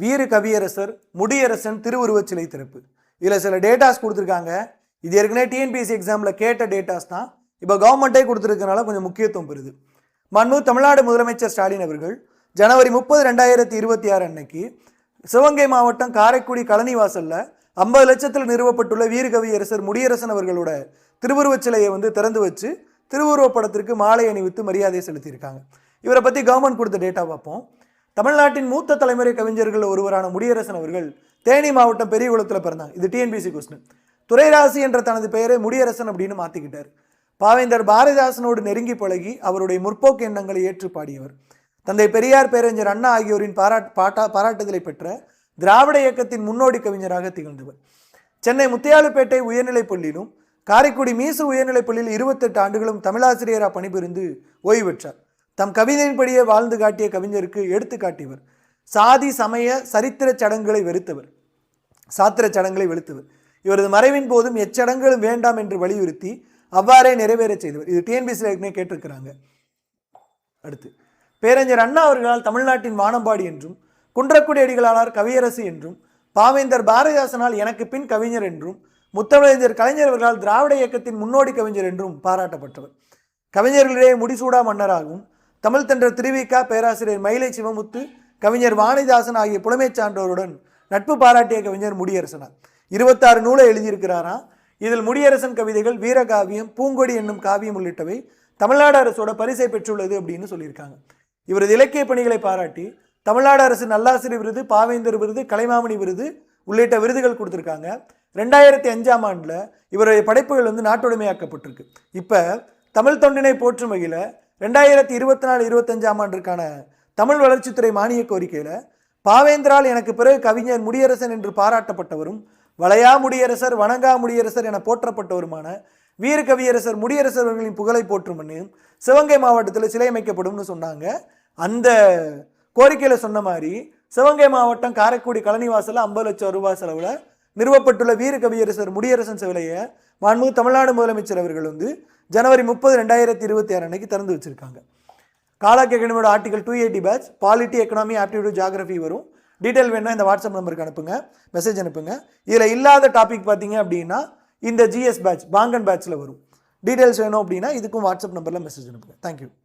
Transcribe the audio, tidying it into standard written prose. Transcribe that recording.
வீர கவியரசர் முடியரசன் திருவுருவச் சிலை திறப்பு. இதில் சில டேட்டாஸ் கொடுத்துருக்காங்க. இது ஏற்கனவே டிஎன்பிஎஸ்சி எக்ஸாமில் கேட்ட டேட்டாஸ் தான். இப்போ கவர்மெண்ட்டே கொடுத்துருக்கனால கொஞ்சம் முக்கியத்துவம் பெறுது. மன்மு தமிழ்நாடு முதலமைச்சர் ஸ்டாலின் அவர்கள் ஜனவரி 30, 2026 அன்னைக்கு சிவகங்கை மாவட்டம் காரைக்குடி கழனிவாசலில் 50 லட்சத்தில் நிறுவப்பட்டுள்ள வீர கவியரசர் முடியரசன் அவர்களோட திருவுருவச் சிலையை திறந்து வச்சு திருவுருவப் படத்திற்கு மாலை அணிவித்து மரியாதை செலுத்தியிருக்காங்க. இவரை பற்றி கவர்மெண்ட் கொடுத்த டேட்டா பார்ப்போம். தமிழ்நாட்டின் மூத்த தலைமுறை கவிஞர்கள் ஒருவரான முடியரசன் அவர்கள் தேனி மாவட்டம் பெரியகுளத்தில் பிறந்தாங்க. இது டிஎன்பிஎஸ்சி கொஸ்டின். துரைராசி என்ற தனது பெயரை முடியரசன் அப்படின்னு மாற்றிக்கிட்டார். பாவேந்தர் பாரதிதாசனோடு நெருங்கி பழகி அவருடைய முற்போக்கு எண்ணங்களை ஏற்று பாடியவர். தந்தை பெரியார், பேரறிஞர் அண்ணா ஆகியோரின் பாராட்டுதலை பெற்ற திராவிட இயக்கத்தின் முன்னோடி கவிஞராக திகழ்ந்தவர். சென்னை முத்தியாலுப்பேட்டை உயர்நிலைப் பள்ளியிலும் காரைக்குடி மீசு உயர்நிலைப் பள்ளியில் 28 ஆண்டுகளும் தமிழாசிரியராக பணிபுரிந்து ஓய்வு பெற்றார். தம் கவிதையின்படியே வாழ்ந்து காட்டிய கவிஞருக்கு எடுத்துக்காட்டியவர். சாதி சமய சாத்திர சடங்குகளை வெறுத்தவர். இவரது மறைவின் போதும் எச்சடங்குகளும் வேண்டாம் என்று வலியுறுத்தி அவ்வாறே நிறைவேற செய்தவர். இது டிஎன்பிஎஸ்சி கேட்டிருக்கிறாங்க. அடுத்து, பேரறிஞர் அண்ணா அவர்களால் தமிழ்நாட்டின் வானம்பாடி என்றும், குன்றக்குடி அடிகளார் கவியரசு என்றும், பாவேந்தர் பாரதிதாசனால் எனக்கு பின் கவிஞர் என்றும், முத்தமிழறிஞர் கலைஞர் அவர்களால் திராவிட இயக்கத்தின் முன்னோடி கவிஞர் என்றும் பாராட்டப்பட்டவர். கவிஞர்களிடையே முடிசூடா மன்னராகவும் தமிழ் தென்றல் திருவிக, பேராசிரியர் மயிலை சிவமுத்து, கவிஞர் வாணிதாசன் ஆகிய புலமைச் சான்றோருடன் நட்பு பாராட்டிய கவிஞர் முடியரசனார். 26 நூலை எழுதியிருக்கிறாராம். இதில் முடியரசன் கவிதைகள் வீரகாவியம், பூங்கொடி என்னும் காவியம் உள்ளிட்டவை தமிழ்நாடு அரசோட பரிசை பெற்றுள்ளது அப்படின்னு சொல்லியிருக்காங்க. இவரது இலக்கிய பணிகளை பாராட்டி தமிழ்நாடு அரசு நல்லாசிரியர் விருது, பாவேந்தர் விருது, கலைமாமணி விருது உள்ளிட்ட விருதுகள் கொடுத்துருக்காங்க. 2005ஆம் ஆண்டில் இவருடைய படைப்புகள் நாட்டுடைமையாக்கப்பட்டிருக்கு. இப்போ தமிழ் தொண்டினை போற்றும் வகையில் 2024-25ஆம் ஆண்டிற்கான தமிழ் வளர்ச்சித்துறை மானிய கோரிக்கையில் பாவேந்தரால் எனக்கு பிறகு கவிஞர் முடியரசன் என்று பாராட்டப்பட்டவரும், வளையா முடியரசர், வணங்கா முடியரசர் என போற்றப்பட்டவருமான வீர கவியரசர் முடியரசர் அவர்களின் புகழை போற்றும் மண்ணில் சிவகங்கை மாவட்டத்தில் சிலை அமைக்கப்படும்னு சொன்னாங்க. அந்த கோரிக்கையில் சொன்ன மாதிரி சிவகங்கை மாவட்டம் காரைக்குடி கழனிவாசலில் 50 லட்சம் ரூபாய் செலவில் நிறுவப்பட்டுள்ள வீர கவியரசர் முடியரசன் சிலையை மாண்பு தமிழ்நாடு முதலமைச்சர் அவர்கள் ஜனவரி 30, 2026 அன்னைக்கு திறந்து வச்சிருக்காங்க. காலாக் அகாடமியோட article 280 batch polity, economy, aptitude, geography வரும். டீட்டெயில் வேணும்னா இந்த வாட்ஸ்அப் நம்பருக்கு அனுப்புங்க, மெசேஜ் அனுப்புங்க. இதில் இல்லாத டாபிக் பார்த்தீங்க அப்படின்னா இந்த ஜிஎஸ் பேட்ச் பாங்கன் பேட்சில் வரும். டீட்டெயில்ஸ் வேணும் அப்படின்னா இதுக்கும் வாட்ஸ்அப் நம்பரில் மெசேஜ் அனுப்புங்க. தேங்க்யூ.